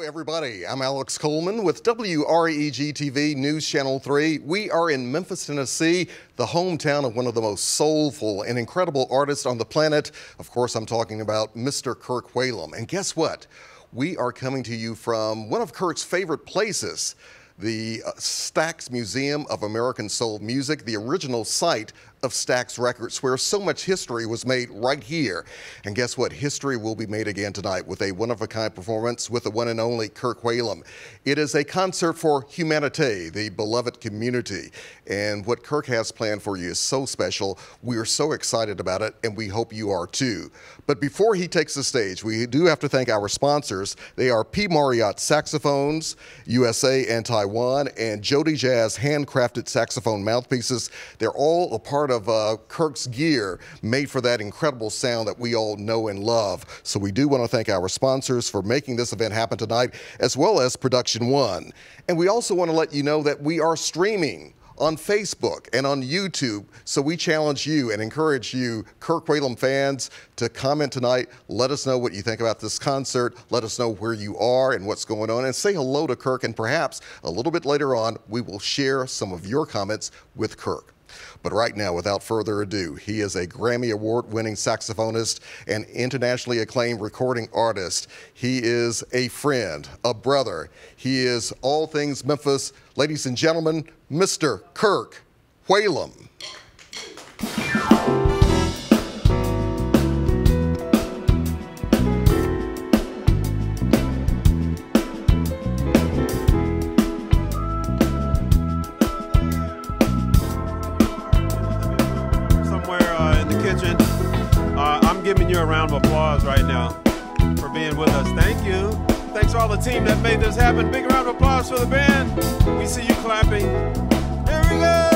Everybody, I'm Alex Coleman with WREG-TV News Channel 3. We are in Memphis, Tennessee, the hometown of one of the most soulful and incredible artists on the planet. Of course, I'm talking about Mr. Kirk Whalum. And guess what? We are coming to you from one of Kirk's favorite places, the Stax Museum of American Soul Music, the original site of Stax Records, where so much history was made right here. And guess what? History will be made again tonight with a one-of-a-kind performance with the one and only Kirk Whalum. It is a concert for Humanite, the beloved community. And what Kirk has planned for you is so special. We are so excited about it, and we hope you are too. But before he takes the stage, we do have to thank our sponsors. They are P.Mauriat Saxophones, USA and Taiwan, and JodyJazz handcrafted saxophone mouthpieces. They're all a part of Kirk's gear made for that incredible sound that we all know and love. So we do want to thank our sponsors for making this event happen tonight, as well as Production One. And we also want to let you know that we are streaming on Facebook and on YouTube. So we challenge you and encourage you, Kirk Whalum fans, to comment tonight. Let us know what you think about this concert. Let us know where you are and what's going on, and say hello to Kirk. And perhaps a little bit later on, we will share some of your comments with Kirk. But right now, without further ado, he is a Grammy Award-winning saxophonist and internationally acclaimed recording artist. He is a friend, a brother. He is all things Memphis. Ladies and gentlemen, Mr. Kirk Whalum. I'm giving you a round of applause right now for being with us. Thank you. Thanks to all the team that made this happen. Big round of applause for the band. We see you clapping. Here we go.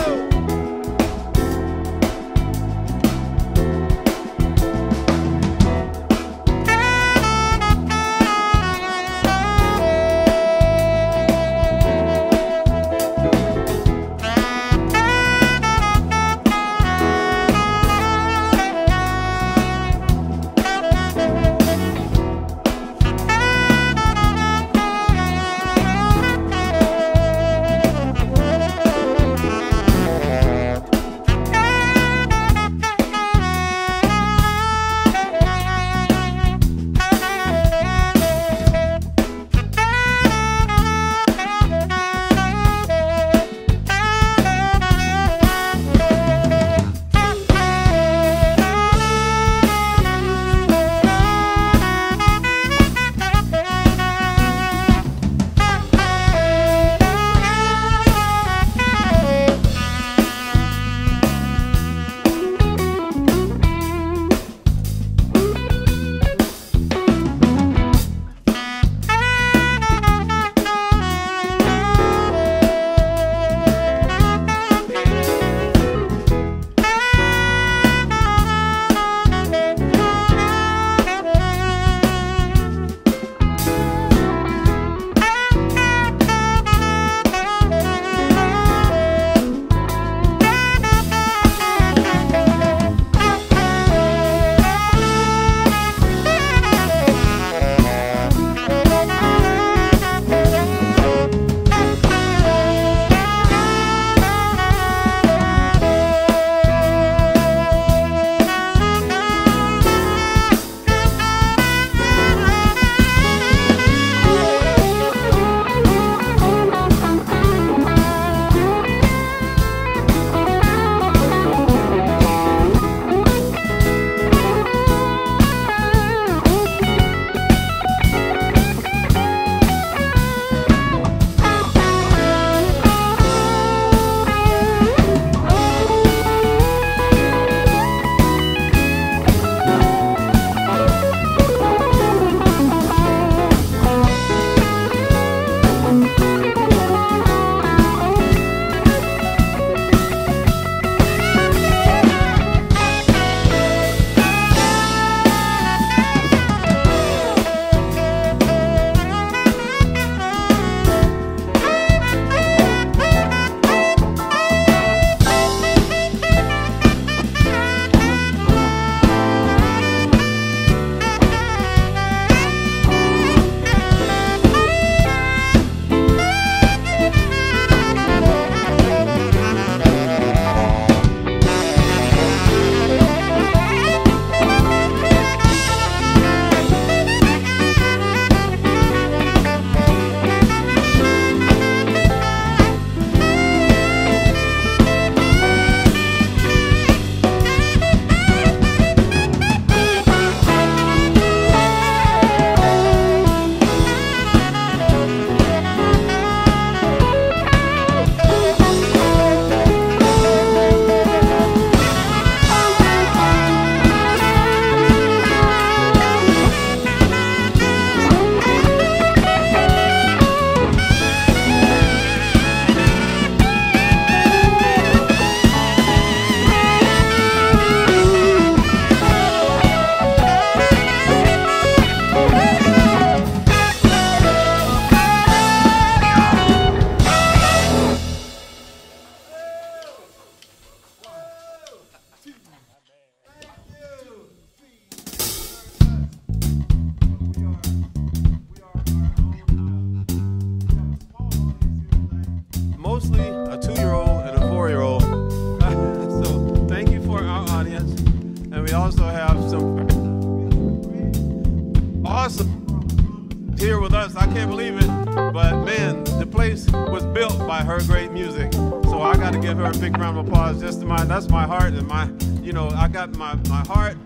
here with us. I can't believe it, but man, the place was built by her great music. So I got to give her a big round of applause. Just to that's my heart and my, you know, I got my heart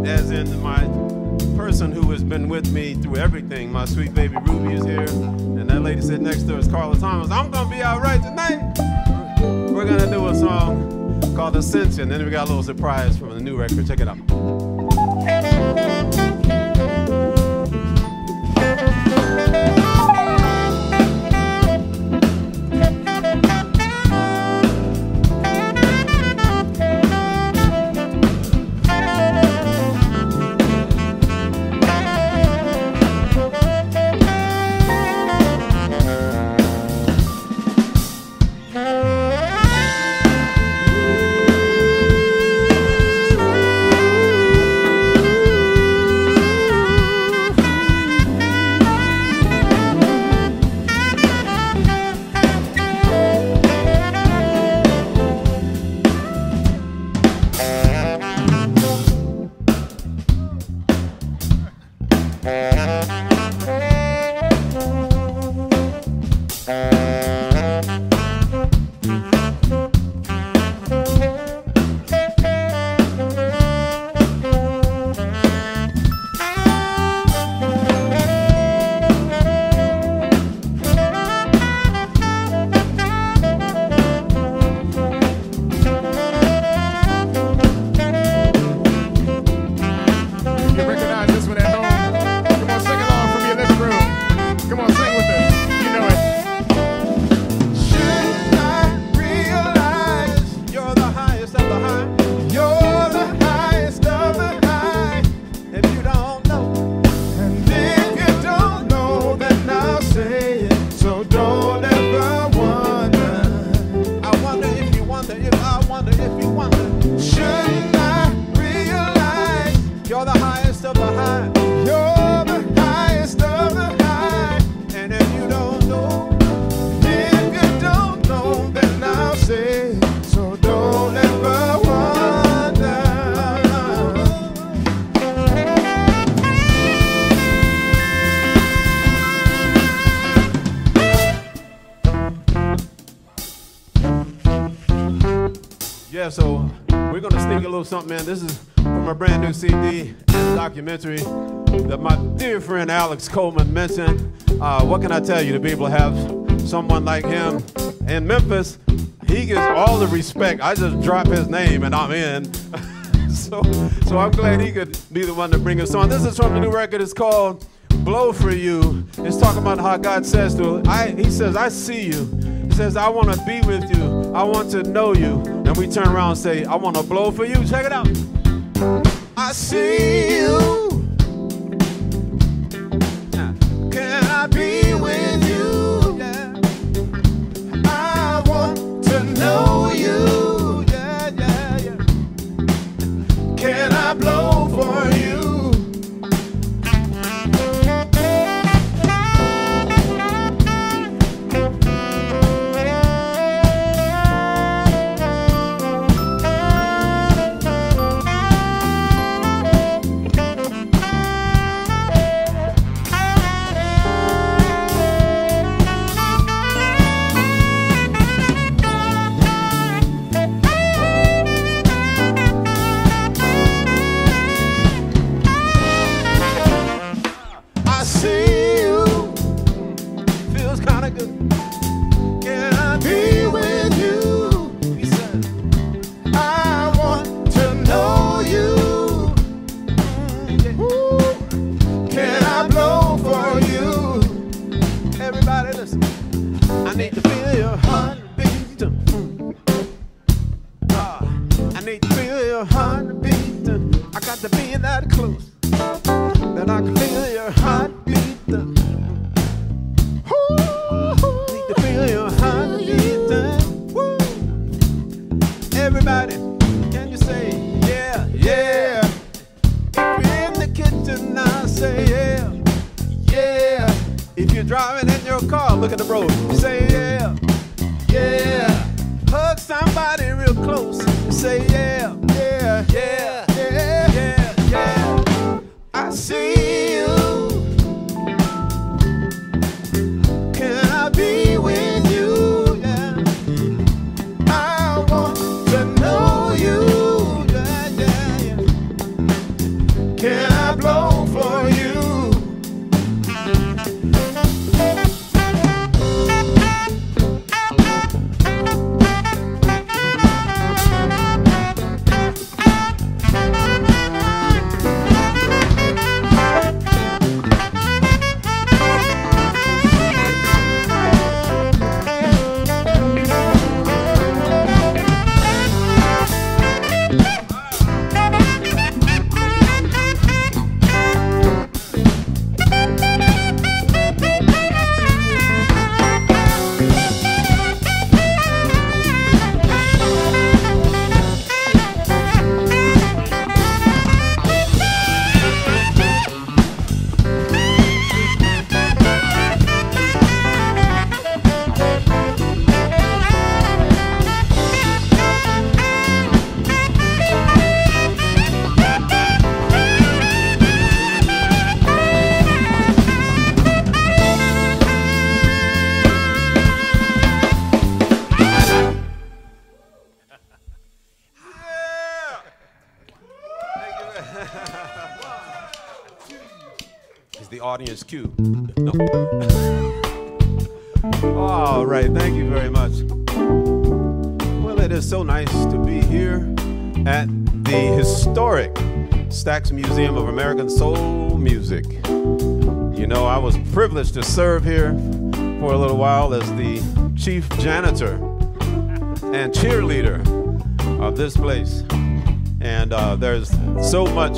as in my person who has been with me through everything. My sweet baby Ruby is here, and that lady sitting next to her is Carla Thomas. I'm gonna be all right tonight. We're gonna do a song called Ascension, and then we got a little surprise from the new record. Check it out. Yeah, so we're gonna sneak a little something, man. This is from a brand new CD and documentary that my dear friend Alex Coleman mentioned. What can I tell you, to be able to have someone like him in Memphis? He gets all the respect. I just drop his name and I'm in. so I'm glad he could be the one to bring us on. This is from the new record. It's called Blow For You. It's talking about how God says to he says, I see you. He says, I want to be with you. I want to know you. And we turn around and say, I want to blow for you. Check it out. I see you. Can I be with you? Yeah. I want to know you. Yeah, yeah, yeah. Can I blow for you? audience cue. No. All right, thank you very much. Well, it is so nice to be here at the historic Stax Museum of American Soul Music. You know, I was privileged to serve here for a little while as the chief janitor and cheerleader of this place. And there's so much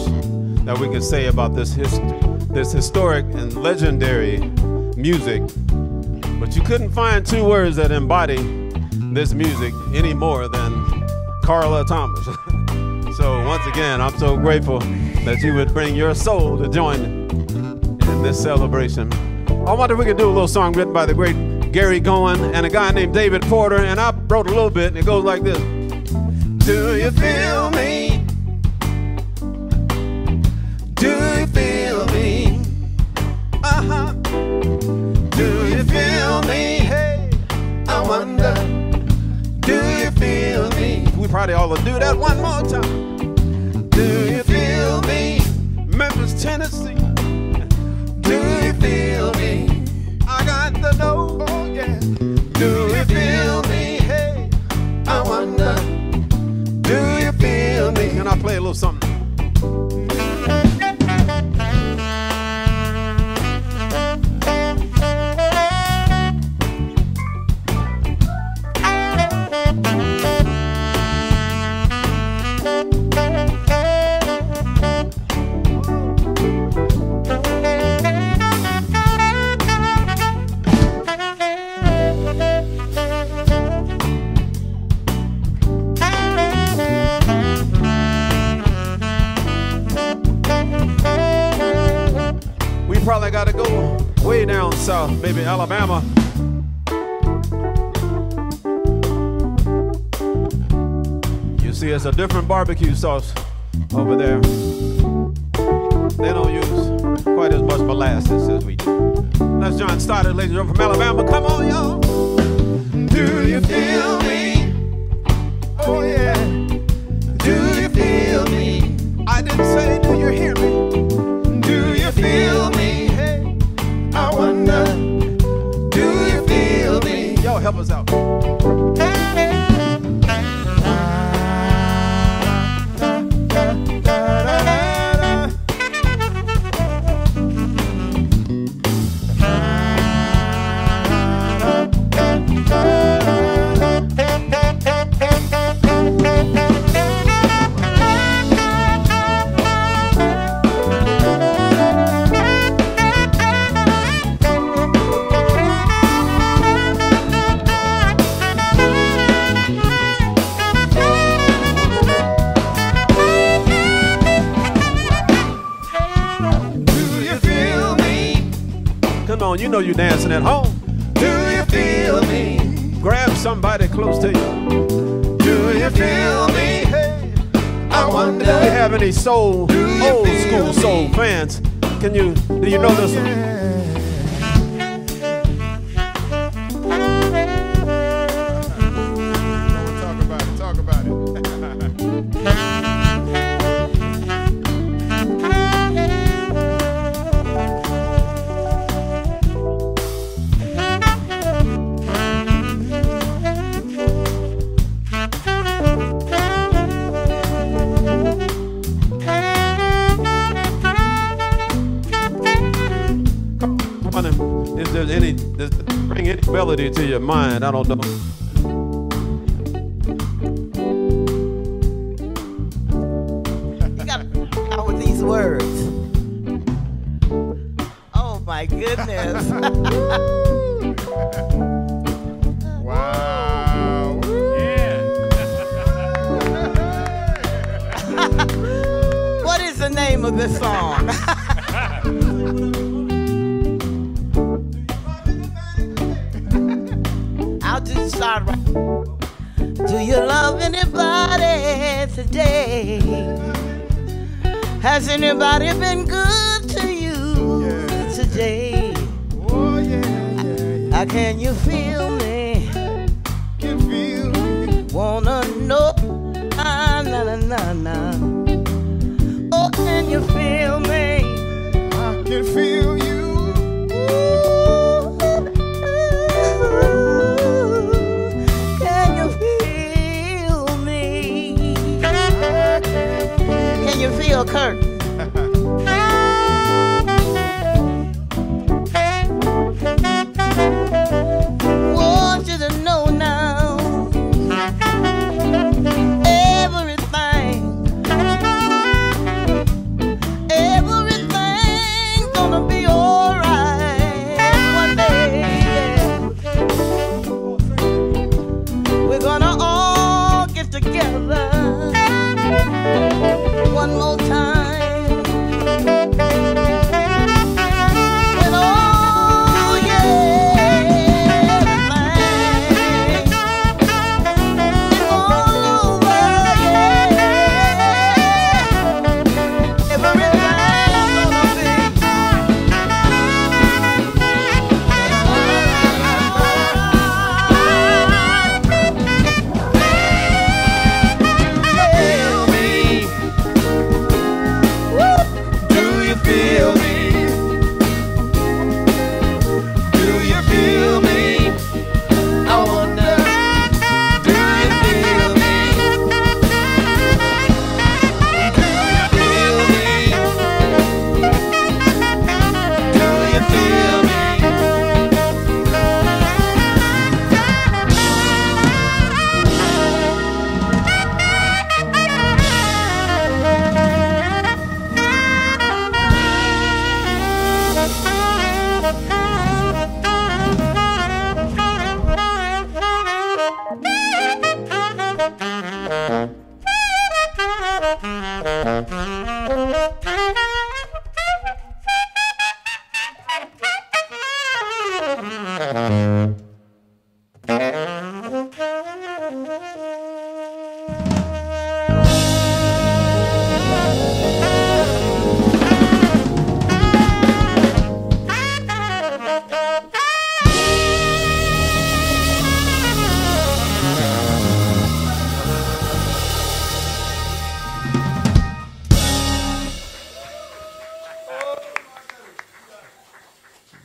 that we could say about this historic and legendary music, but you couldn't find two words that embody this music any more than Carla Thomas. So once again, I'm so grateful that you would bring your soul to join in this celebration. I wonder if we could do a little song written by the great Gary Gowan and a guy named David Porter, and I wrote a little bit, and it goes like this. Do you feel me? Do you feel me? Uh-huh. Do you feel me? Hey, I wonder, do you feel me? We probably ought to do that one more time. Do you feel me? Memphis, Tennessee. Do you feel me? I got to know, oh yeah. Do you feel me? Hey, I wonder, do you feel me? Can I play a little something? Probably got to go way down south, maybe Alabama. You see, it's a different barbecue sauce over there. They don't use quite as much molasses as we do. That's John Stoddard, ladies and gentlemen, from Alabama. Come on, y'all. Do you feel me? Oh, yeah. Do you feel me? I didn't say, do you hear me? Do you feel me? Hey, I wonder, do you feel me? Yo, help us out. You know you're dancing at home. Do you feel me? Grab somebody close to you. Do you feel me? Hey, I wonder. Do we have any soul, old school soul fans? Do you know this one? Talk about it. Bring any melody to your mind. I don't know. You gotta come out with these words. Oh my goodness. Wow. Yeah. What is the name of this song? I'll just start right. Do you love anybody today? Has anybody been good to you today? Oh, yeah. Can you feel me? Can feel me. Wanna know? Na na na na. Oh, can you feel me? I can feel you.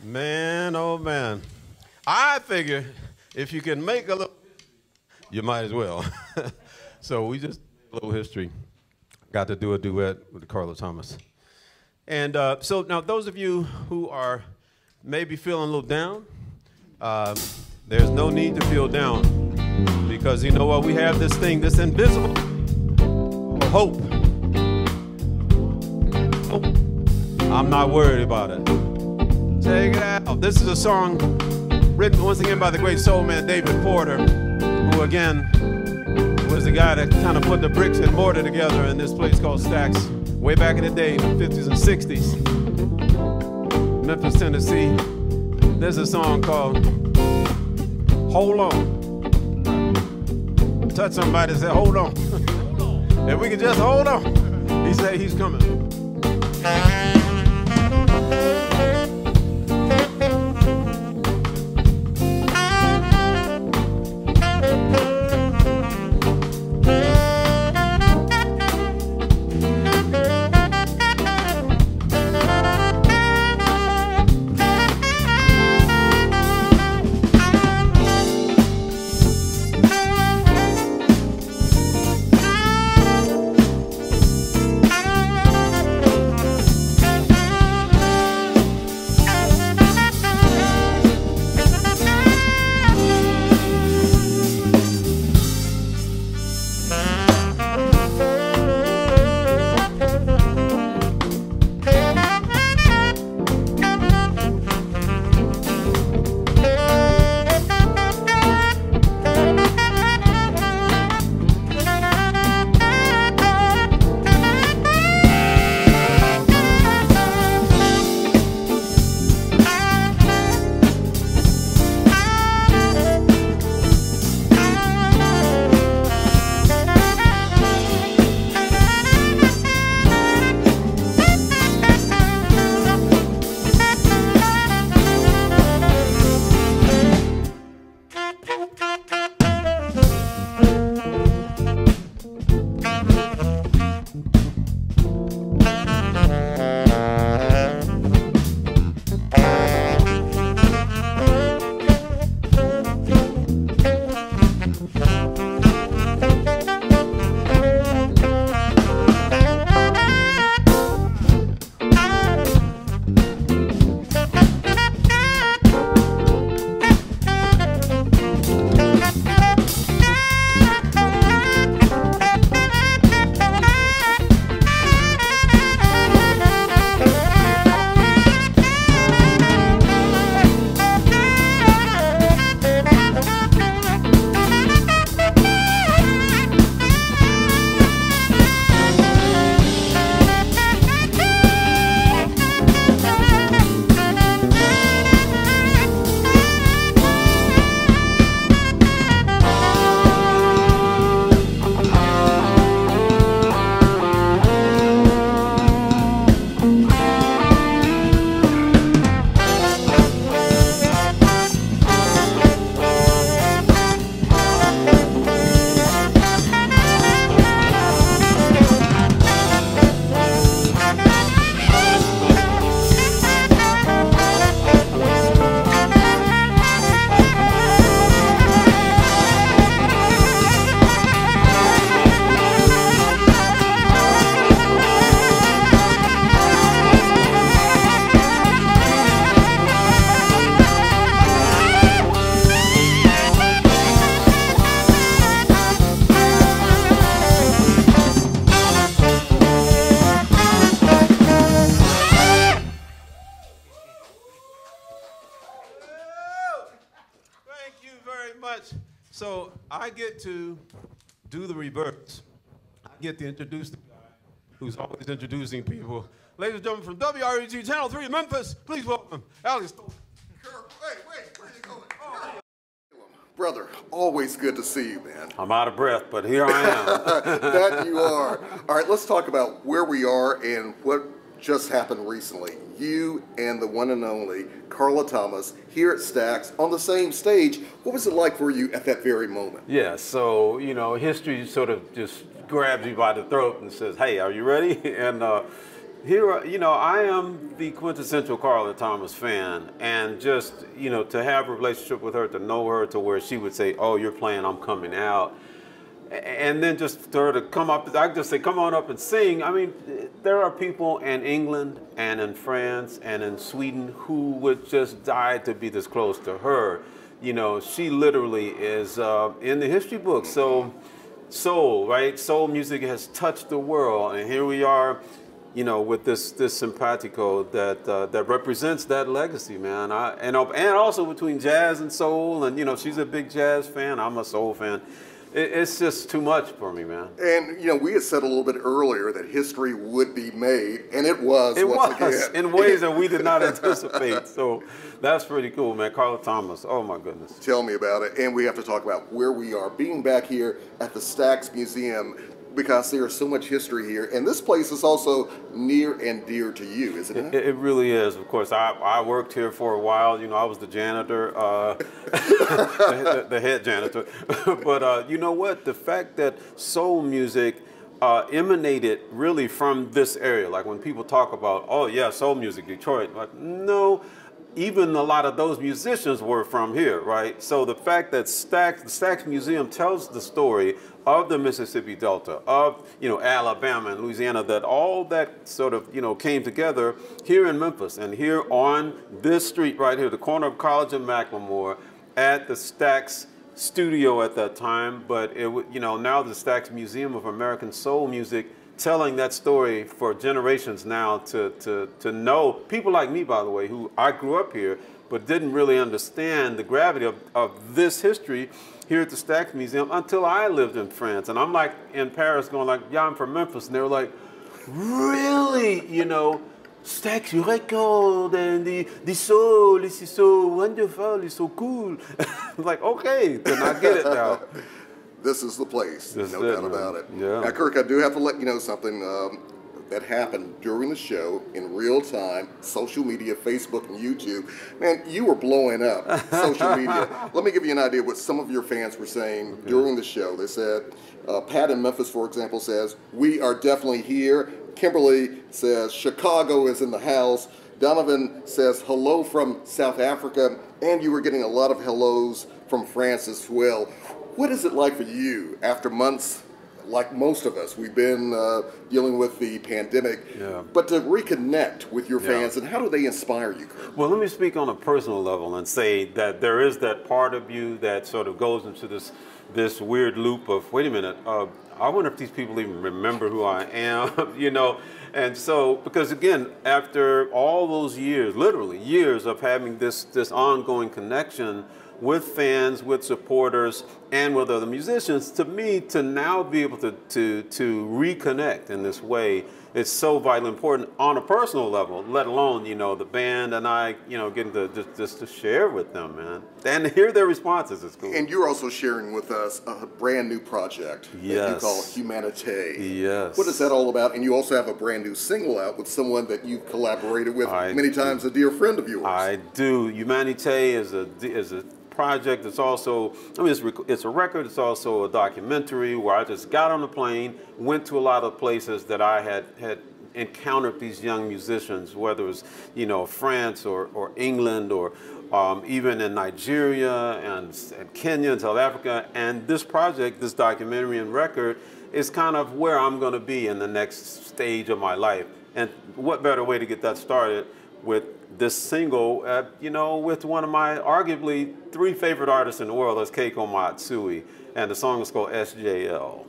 Man, oh man. I figure if you can make a little, you might as well. So we just did a little history. Got to do a duet with Carlos Thomas. And so now those of you who are maybe feeling a little down, there's no need to feel down, because you know what? We have this thing, this invisible hope. I'm not worried about it. Check it out. This is a song written once again by the great soul man David Porter, who again was the guy that kind of put the bricks and mortar together in this place called Stax way back in the day, 50s and 60s, Memphis, Tennessee. There's a song called Hold On. Touch somebody and say, hold on. If we can just hold on. He said he's coming. So I get to do the reverse. I get to introduce the guy who's always introducing people. Ladies and gentlemen, from WREG Channel 3 Memphis, please welcome Alex. Kirk, wait. Brother, always good to see you, man. I'm out of breath, but here I am. That you are. All right, let's talk about where we are and what just happened recently. You and the one and only Carla Thomas here at Stax on the same stage. What was it like for you at that very moment? Yeah, so, you know, history sort of just grabs you by the throat and says, hey, are you ready? And here, you know, I am the quintessential Carla Thomas fan, and just, you know, to have a relationship with her, to know her to where she would say, oh, you're playing, I'm coming out. And then just for her to come up, I just say, come on up and sing. I mean, there are people in England and in France and in Sweden who would just die to be this close to her. You know, she literally is in the history books. So soul, right? Soul music has touched the world, and here we are, you know, with this simpatico that represents that legacy, man. And also between jazz and soul, and you know, she's a big jazz fan. I'm a soul fan. It's just too much for me, man. And, you know, we had said a little bit earlier that history would be made, and it was once again. In ways that we did not anticipate. So that's pretty cool, man. Carla Thomas, oh my goodness. Tell me about it. And we have to talk about where we are, being back here at the Stax Museum, because there's so much history here. And this place is also near and dear to you, isn't it? It really is. Of course, I worked here for a while. You know, I was the janitor, the head janitor. But you know what? The fact that soul music emanated really from this area. Like when people talk about, oh yeah, soul music, Detroit. Like, no. Even a lot of those musicians were from here, right? So the fact that the Stax Museum tells the story of the Mississippi Delta, of, you know, Alabama and Louisiana, that all that sort of, you know, came together here in Memphis, and here on this street right here, the corner of College and McLemore, at the Stax studio at that time. But it, you know, now the Stax Museum of American Soul Music, telling that story for generations now to know people like me, by the way, who I grew up here, but didn't really understand the gravity of this history here at the Stax Museum until I lived in France. And I'm like in Paris going like, yeah, I'm from Memphis. And they were like, really? You know, Stax, you record and the soul, this is so wonderful, it's so cool. I'm like, okay, then I get it now. This is the place, no doubt about it. Yeah. Now, Kirk, I do have to let you know something that happened during the show in real time, social media, Facebook and YouTube. Man, you were blowing up social media. Let me give you an idea of what some of your fans were saying during the show. They said, Pat in Memphis, for example, says, we are definitely here. Kimberly says, Chicago is in the house. Donovan says, hello from South Africa. And you were getting a lot of hellos from France as well. What is it like for you after months, like most of us? We've been dealing with the pandemic, but to reconnect with your fans, and how do they inspire you, Kirk? Well, let me speak on a personal level and say that there is that part of you that sort of goes into this weird loop of, wait a minute, I wonder if these people even remember who I am, you know? And so, because again, after all those years, literally years of having this ongoing connection with fans, with supporters, and with other musicians, to me, to now be able to reconnect in this way, it's so vitally important on a personal level, let alone, you know, the band and I, you know, getting to just to share with them, man. And hear their responses is cool. And you're also sharing with us a brand new project that you call Humanite. Yes. What is that all about? And you also have a brand new single out with someone that you've collaborated with many times, a dear friend of yours. I do. Humanite is a project. It's also, I mean, it's a record. It's also a documentary where I just got on the plane, went to a lot of places that I had encountered these young musicians, whether it was, you know, France or England or even in Nigeria and Kenya and South Africa. And this project, this documentary and record, is kind of where I'm going to be in the next stage of my life. And what better way to get that started with this single, you know, with one of my arguably 3 favorite artists in the world, that's Keiko Matsui, and the song is called SJL.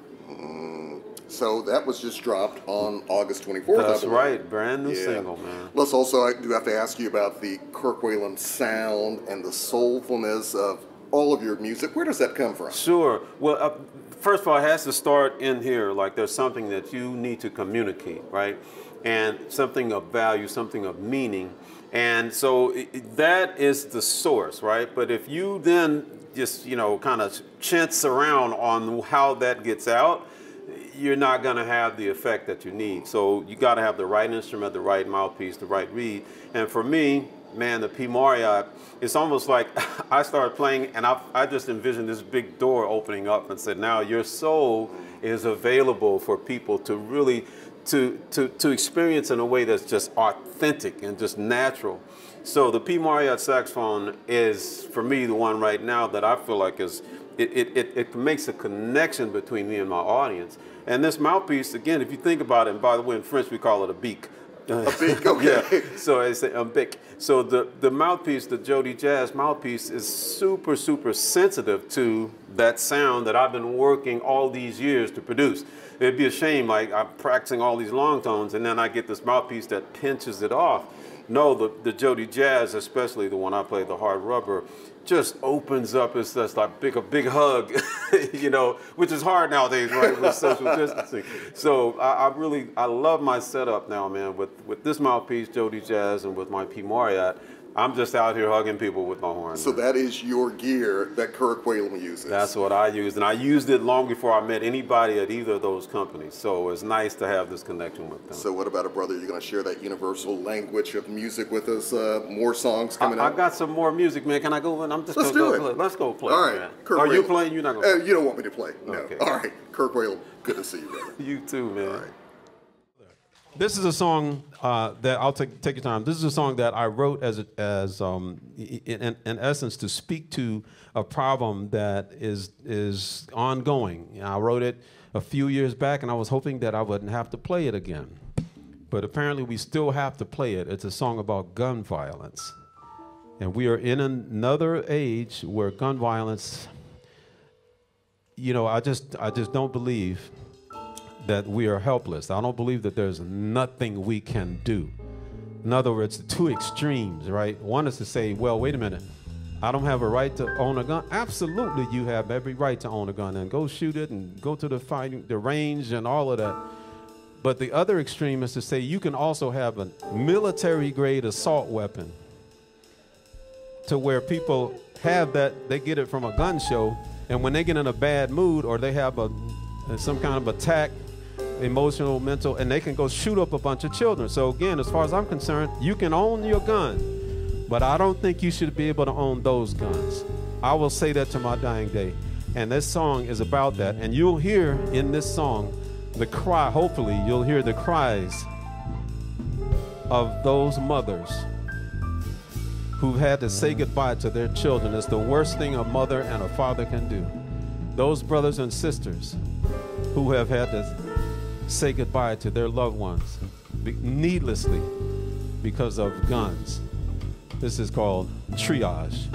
So that was just dropped on August 24th. That's right, brand new single, man. Let's also, I do have to ask you about the Kirk Whalum sound and the soulfulness of all of your music. Where does that come from? Sure. Well, first of all, it has to start in here. Like there's something that you need to communicate, right? and something of value, something of meaning. And so that is the source, right? But if you then just, you know, kind of chintz around on how that gets out, you're not going to have the effect that you need. So you got to have the right instrument, the right mouthpiece, the right reed. And for me, man, the P.Mauriat, it's almost like I started playing and I just envisioned this big door opening up and said, now your soul is available for people to really to experience in a way that's just authentic and just natural. So the P.Mauriat saxophone is, for me, the one right now that I feel like is, it makes a connection between me and my audience. And this mouthpiece, again, if you think about it, and by the way, in French we call it a beak. A beak, okay. Yeah, so I say a beak. So the mouthpiece, the JodyJazz mouthpiece, is super, super sensitive to that sound that I've been working all these years to produce. It'd be a shame, like I'm practicing all these long tones and then I get this mouthpiece that pinches it off. No, the JodyJazz, especially the one I play, the hard rubber, just opens up. It's just like a big hug, you know, which is hard nowadays, right, with social distancing. So I love my setup now, man, with this mouthpiece, JodyJazz, and with my P.Mauriat. I'm just out here hugging people with my horn. So that is your gear that Kirk Whalum uses. That's what I used, and I used it long before I met anybody at either of those companies. So it's nice to have this connection with them. So what about a brother? You're going to share that universal language of music with us? More songs coming out? I got some more music, man. Can I go in? I'm just Let's going to do go it. play. Let's go play. All right. Man. Kirk Are you Whalum. playing? You're not going to You don't want me to play? No. Okay. All right. Kirk Whalum, good to see you, brother. You too, man. All right. This is a song that I'll take your time. This is a song that I wrote in essence to speak to a problem that is ongoing. I wrote it a few years back, and I was hoping that I wouldn't have to play it again. But apparently, we still have to play it. It's a song about gun violence, and we are in another age where gun violence. You know, I just don't believe that we are helpless. I don't believe that there's nothing we can do. In other words, two extremes, right? One is to say, well, wait a minute, I don't have a right to own a gun. Absolutely, you have every right to own a gun and go shoot it and go to the range and all of that. But the other extreme is to say you can also have a military-grade assault weapon to where people have that, they get it from a gun show, and when they get in a bad mood or they have some kind of attack, emotional, mental, and they can go shoot up a bunch of children. So again, as far as I'm concerned, you can own your gun, but I don't think you should be able to own those guns. I will say that to my dying day. And this song is about that. And you'll hear in this song the cry, hopefully you'll hear the cries of those mothers who've had to say goodbye to their children. It's the worst thing a mother and a father can do. Those brothers and sisters who have had to say goodbye to their loved ones needlessly because of guns. This is called Triage.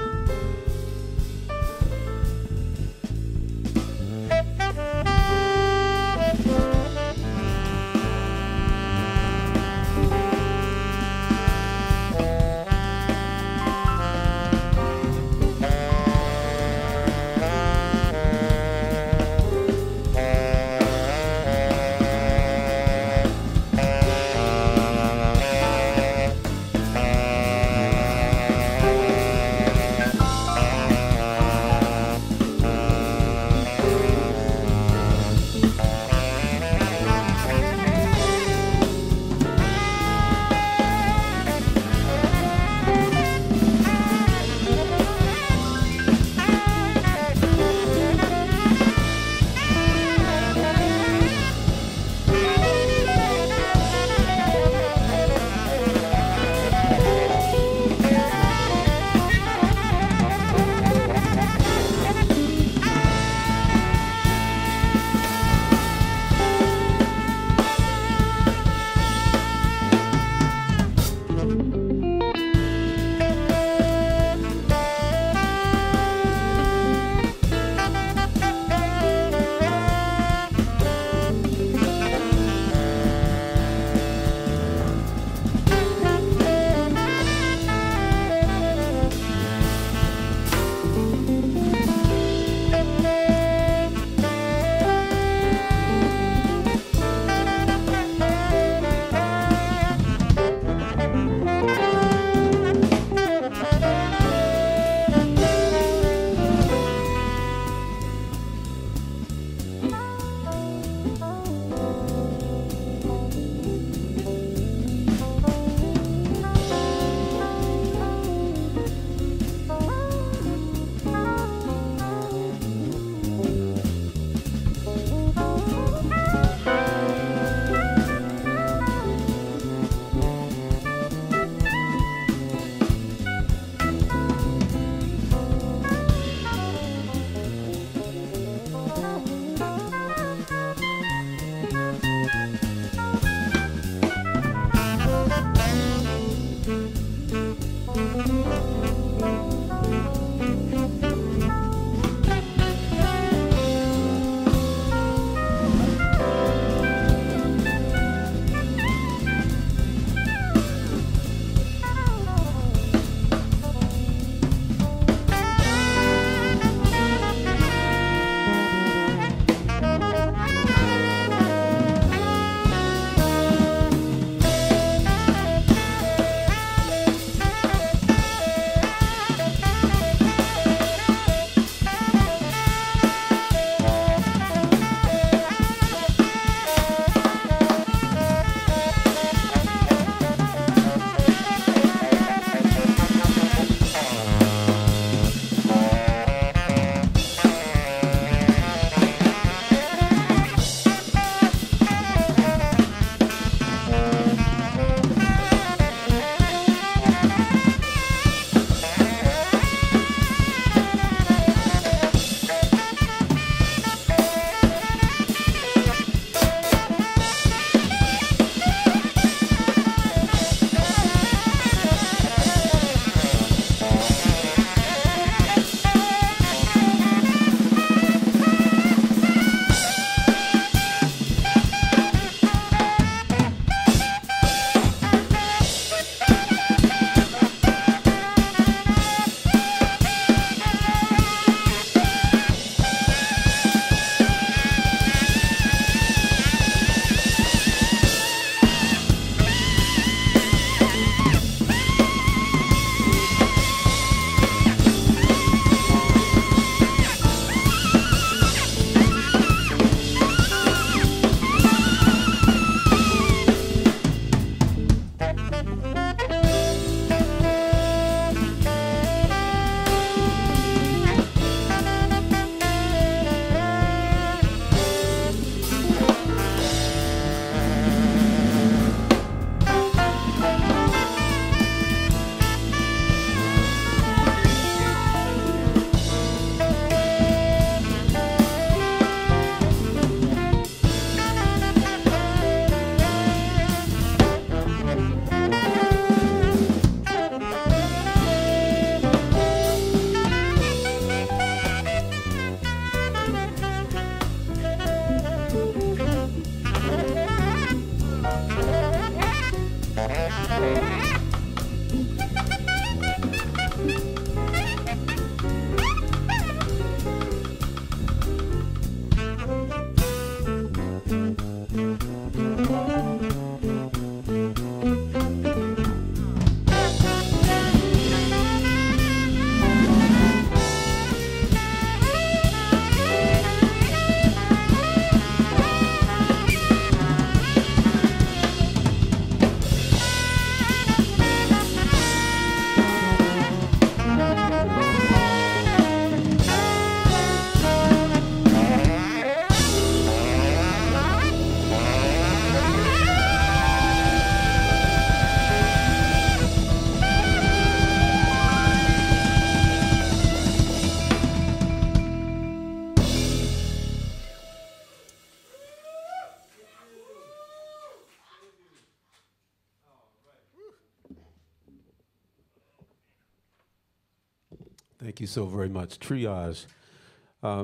Thank you so very much. Triage.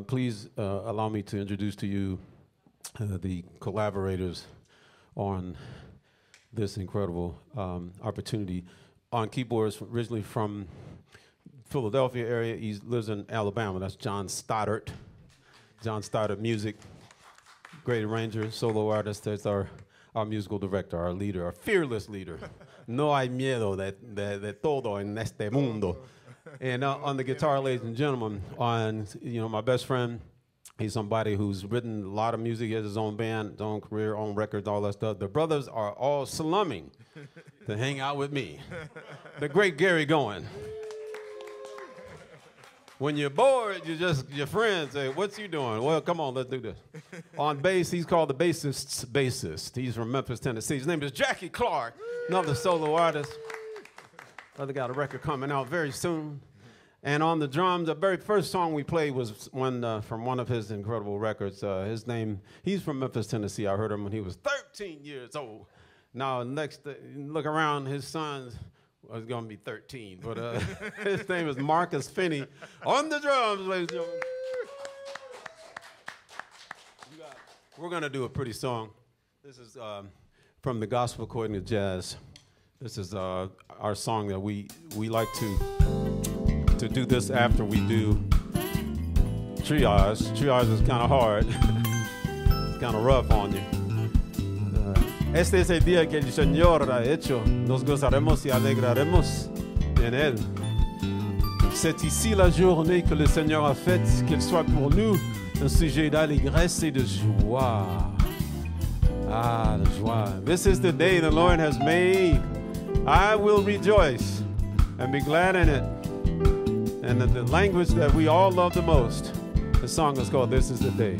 Please allow me to introduce to you the collaborators on this incredible opportunity. On keyboards, originally from Philadelphia area, he lives in Alabama. That's John Stoddard. John Stoddard Music, great arranger, solo artist. That's our musical director, our leader, our fearless leader. No hay miedo de todo en este mundo. And on the guitar, ladies and gentlemen, on my best friend, he's somebody who's written a lot of music. He has his own band, his own career, own records, all that stuff. The brothers are all slumming to hang out with me. The great Gary Goin. When you're bored, your friends say, "What's you doing?" Well, come on, let's do this. On bass, he's called the bassist's bassist. He's from Memphis, Tennessee. His name is Jackie Clark, another solo artist. Brother got a record coming out very soon. And on the drums, the very first song we played was one from one of his incredible records. He's from Memphis, Tennessee. I heard him when he was 13 years old. Now, look around, his son's was going to be 13, but his name is Marcus Finney on the drums, ladies and gentlemen. We're going to do a pretty song. This is from the Gospel According to Jazz. This is our song that we like to do this after we do Triage. Triage is kind of hard. It's kind of rough on you. Este es el día que el Señor ha hecho. Nos gozaremos y alegraremos en él. C'est ici la journée que le Seigneur a faite, qu'elle soit pour nous un sujet d'allégresse et de joie. Ah, de joie. This is the day the Lord has made. I will rejoice and be glad in it. And the language that we all love the most, the song is called This Is the Day.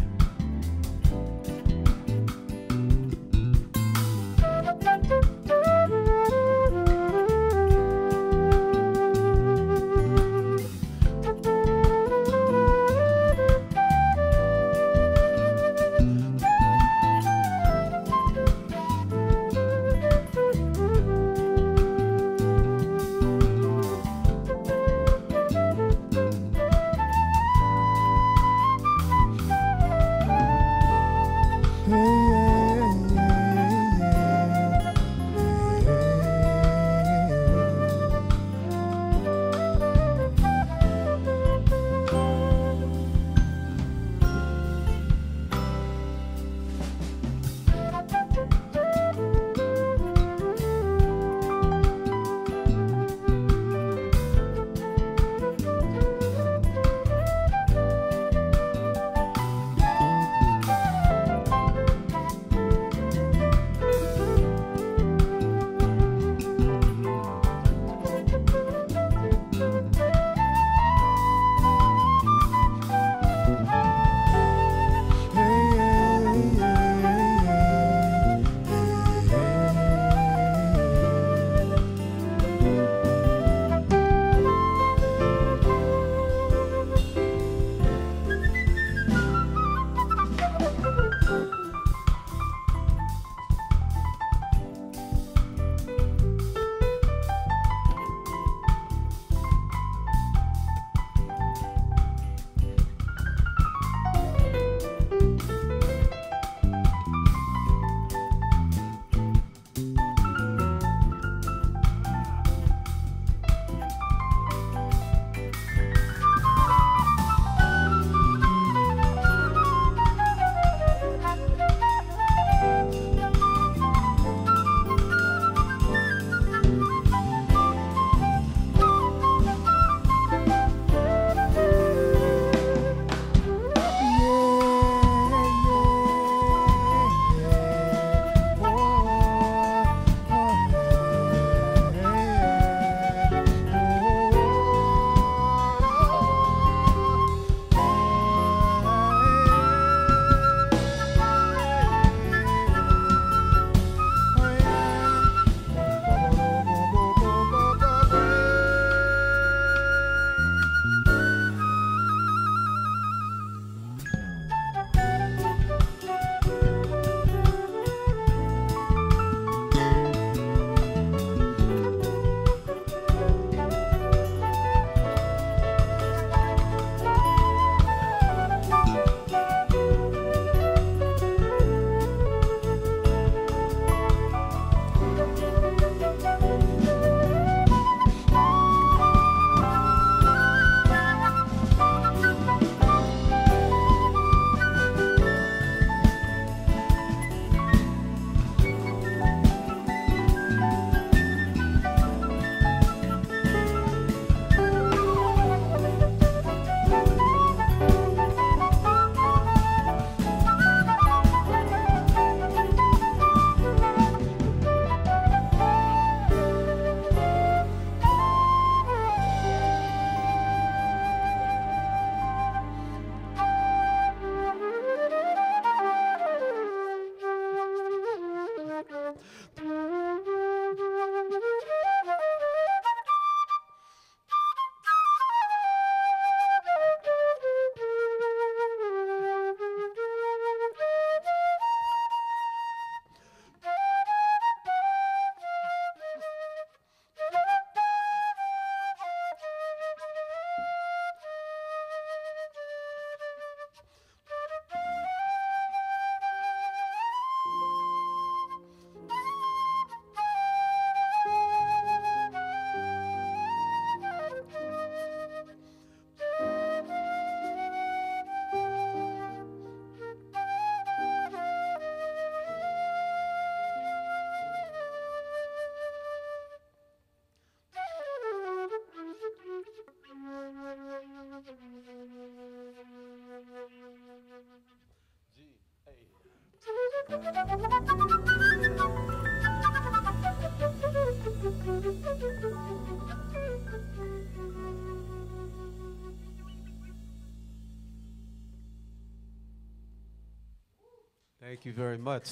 Thank you very much.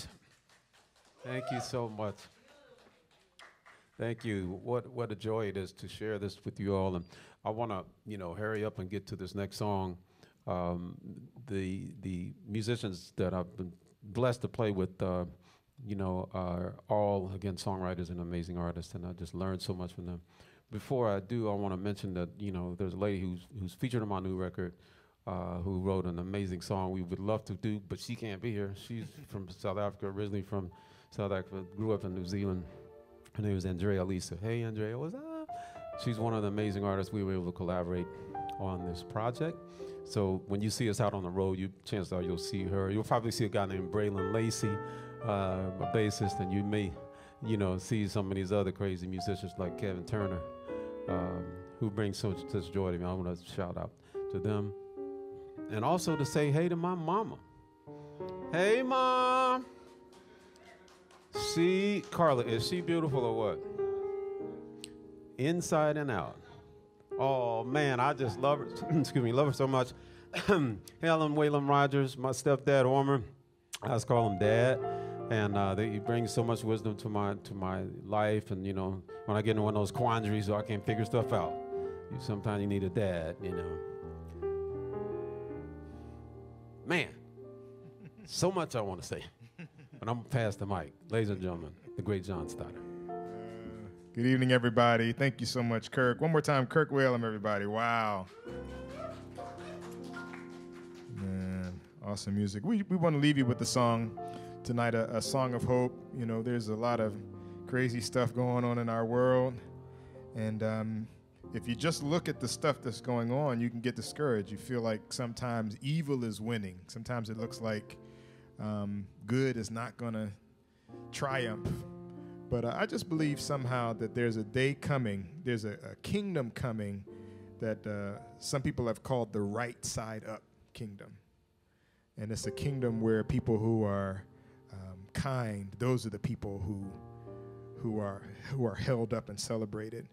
Thank you so much. Thank you. What a joy it is to share this with you all. And I want to, hurry up and get to this next song. The musicians that I've been blessed to play with, are all, again, songwriters and amazing artists, and I just learned so much from them. Before I do, I want to mention that, there's a lady who's featured on my new record, who wrote an amazing song we would love to do, but she can't be here. She's from South Africa, originally from South Africa, grew up in New Zealand. Her name is Andrea Lisa. Hey, Andrea, what's up? She's one of the amazing artists we were able to collaborate on this project. So when you see us out on the road, chances are you'll see her. You'll probably see a guy named Braylon Lacey, a bassist, and you may, see some of these other crazy musicians like Kevin Turner, who brings such joy to me. I want to shout out to them. And also to say hey to my mama. Hey, Mom. Carla, is she beautiful or what? Inside and out. Oh, man, I just love her. Excuse me, love her so much. Helen Whalum Rogers, my stepdad, Ormer. I just call him Dad. And he brings so much wisdom to my life. And, when I get into one of those quandaries where I can't figure stuff out, sometimes you need a dad, Man, so much I want to say, but I'm past the mic. Ladies and gentlemen, the great John Stoddard. Good evening, everybody. Thank you so much, Kirk. One more time, Kirk Whalum, everybody. Wow. Man, awesome music. We want to leave you with the song tonight, a song of hope. There's a lot of crazy stuff going on in our world, and if you just look at the stuff that's going on, you can get discouraged. You feel like sometimes evil is winning. Sometimes it looks like good is not going to triumph. But I just believe somehow that there's a day coming, there's a kingdom coming that some people have called the right side up kingdom. And it's a kingdom where people who are kind, those are the people who are held up and celebrated.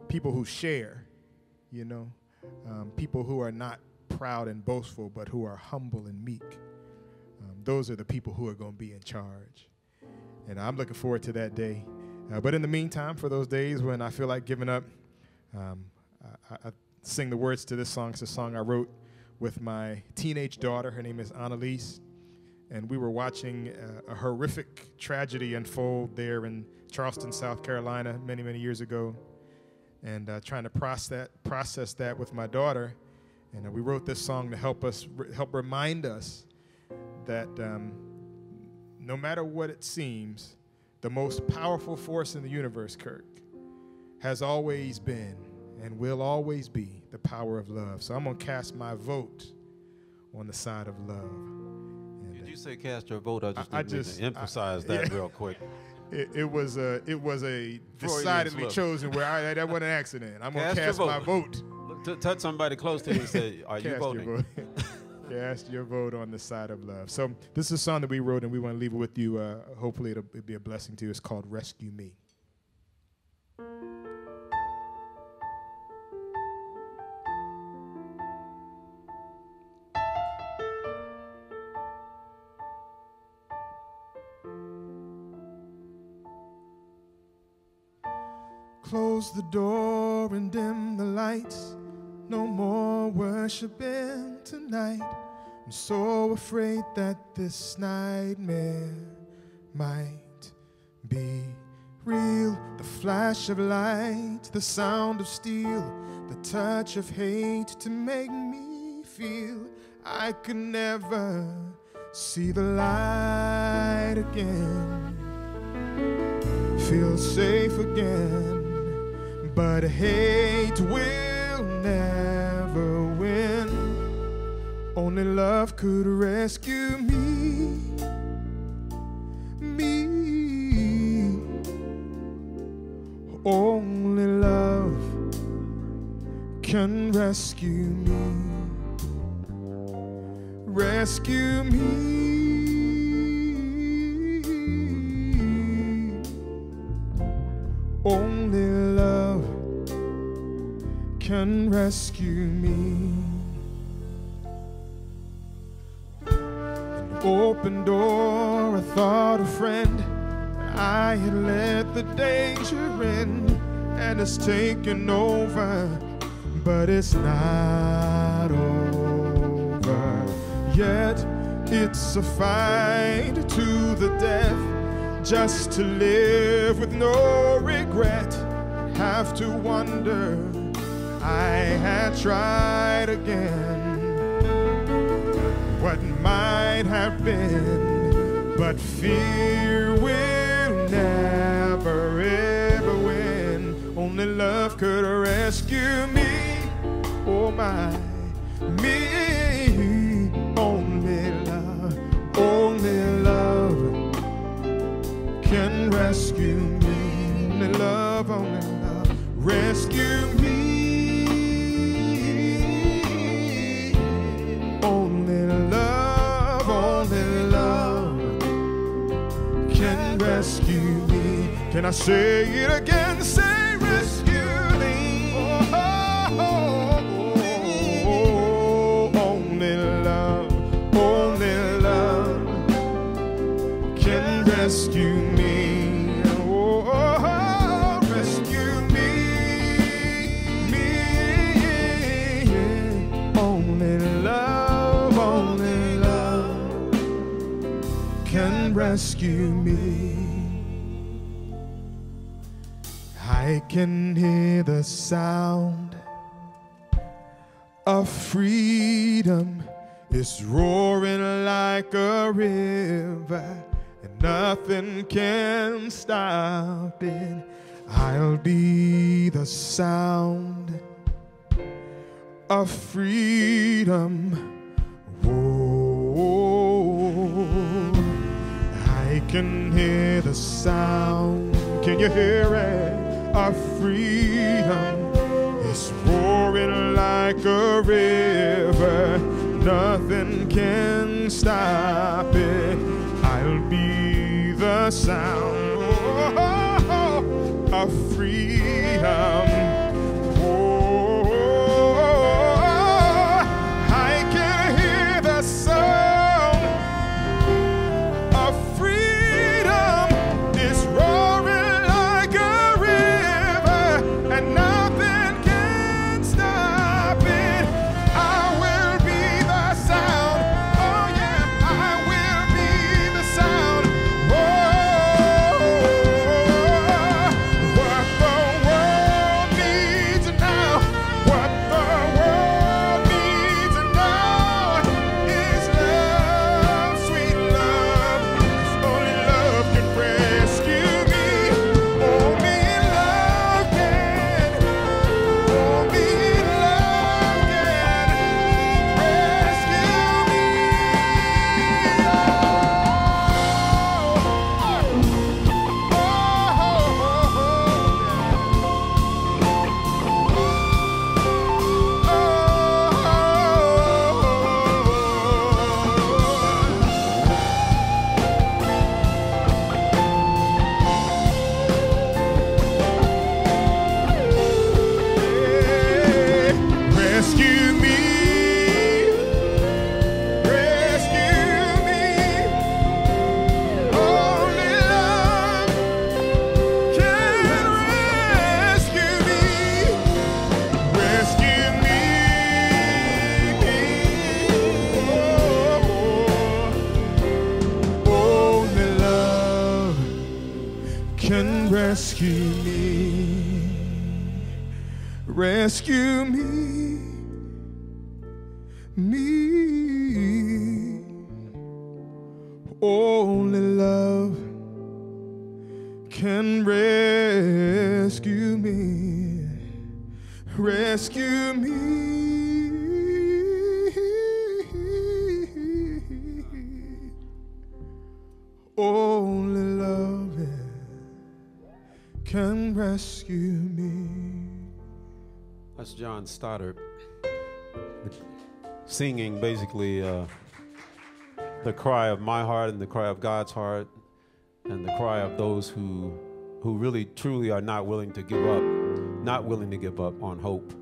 People who share, people who are not proud and boastful, but who are humble and meek. Those are the people who are going to be in charge. And I'm looking forward to that day. But in the meantime, for those days when I feel like giving up, I sing the words to this song. It's a song I wrote with my teenage daughter. Her name is Annalise. And we were watching a horrific tragedy unfold there in Charleston, South Carolina, many, many years ago. And trying to process that with my daughter. And we wrote this song to help remind us that no matter what it seems, the most powerful force in the universe, Kirk, has always been and will always be the power of love. So I'm going to cast my vote on the side of love. And, did you say cast your vote? I just emphasize that real quick. It was a decidedly chosen where that wasn't an accident. I'm going to cast my vote. Touch somebody close to you and say, are you voting? Cast your vote on the side of love. So this is a song that we wrote, and we want to leave it with you. Hopefully it'll be a blessing to you. It's called Rescue Me. Close the door and dim the lights. No more worshiping tonight. I'm so afraid that this nightmare might be real. The flash of light, the sound of steel, the touch of hate to make me feel I could never see the light again, feel safe again. But hate will never win. Only love could rescue me. Only love can rescue me. Rescue me. only love can rescue me. An open door, I thought a friend, I had let the danger in, and it's taken over, but it's not over yet. It's a fight to the death, just to live with no regret. Have to wonder, I had tried again what might have been, but fear will never ever win. Only love could rescue me, oh my, me. Only love can rescue me. Only love rescue me. Only love can rescue me. Can I say it again? Say rescue me. Oh, oh, oh, oh. Only love can rescue me. Oh, oh, oh, rescue me. Only love can rescue me. I can hear the sound of freedom. It's roaring like a river, and nothing can stop it. I'll be the sound of freedom. Whoa, I can hear the sound. Can you hear it? Of freedom. It's roaring like a river. Nothing can stop it. I'll be the sound of freedom. I can hear the sound of freedom. It's roaring like a river, and nothing can stop it. I will be the sound. Oh yeah, I will be the sound. What the world needs now, what the world needs now is love, sweet love. Only love can rescue me. Only love can. Only love can rescue me. Rescue me, rescue me. Only love can rescue me, rescue me. Only love can rescue me. Rescue me, Only love can rescue me, rescue me. Only love can rescue me. That's John Stoddard singing basically the cry of my heart and the cry of God's heart and the cry of those who who really, truly are not willing to give up on hope.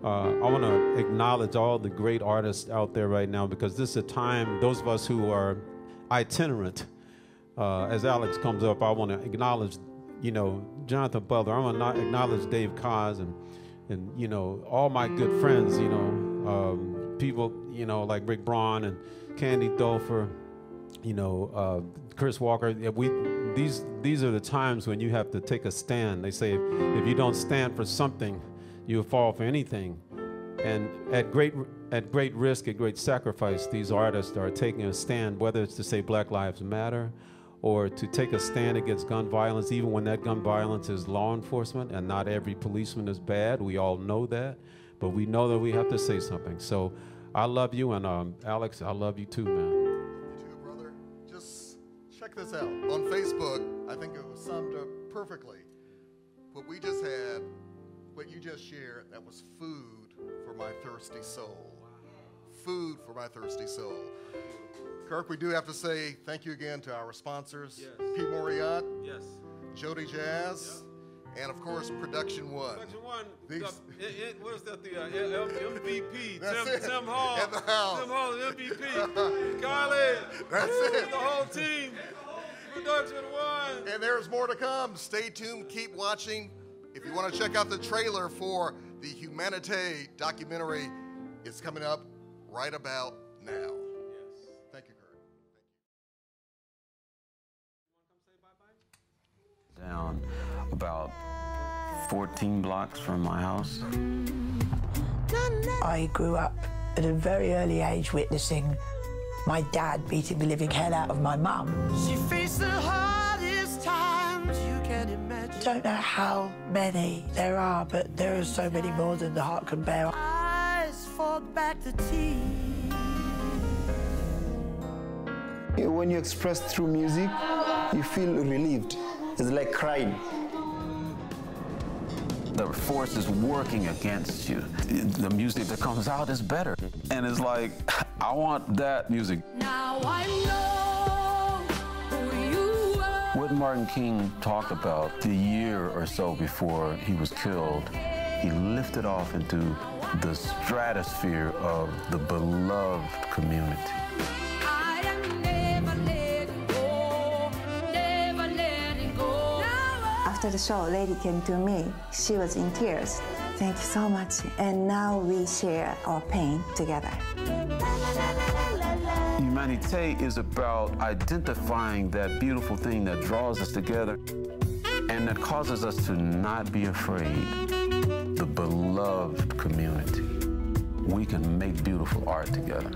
I want to acknowledge all the great artists out there right now, because this is a time, those of us who are itinerant, as Alex comes up, I want to acknowledge, you know, Jonathan Butler. I want to acknowledge Dave Koz and you know, all my good friends, you know, people, you know, like Rick Braun and Candy Dolfer, you know, Chris Walker. These are the times when you have to take a stand. They say if you don't stand for something, you'll fall for anything. And at great risk, at great sacrifice, these artists are taking a stand, whether it's to say Black Lives Matter or to take a stand against gun violence, even when that gun violence is law enforcement, and not every policeman is bad. We all know that, but we know that we have to say something. So I love you, and Alex, I love you too, man. You too, brother. Just check this out. On Facebook, I think it was summed up perfectly. What we just had, what you just shared, that was food for my thirsty soul. Food for my thirsty soul. Kirk, we do have to say thank you again to our sponsors, yes. P.Mauriat, yes. JodyJazz, and of course, Production One. Production One, what is that, the MVP, Tim Hall. In the house. Tim Hall, MVP. Carly. That's it. The whole team. Production One. And there's more to come. Stay tuned, keep watching. If you want to check out the trailer for the Humanite documentary, it's coming up right about now. Yes. Thank you, Kirk. Thank you. Down about 14 blocks from my house. I grew up at a very early age witnessing my dad beating the living hell out of my mum. She faced the hardest times you can imagine. I don't know how many there are, but there are so many more than the heart can bear. Eyes fought back the tears. When you express through music, you feel relieved. It's like crying. The force is working against you. The music that comes out is better. And it's like, I want that music. Now I know who you are. What Martin King talked about the year or so before he was killed, he lifted off into the stratosphere of the beloved community. I am never letting go, never letting go. After the show, lady came to me. She was in tears. Thank you so much. And now we share our pain together. Humanite is about identifying that beautiful thing that draws us together and that causes us to not be afraid. The beloved community. We can make beautiful art together.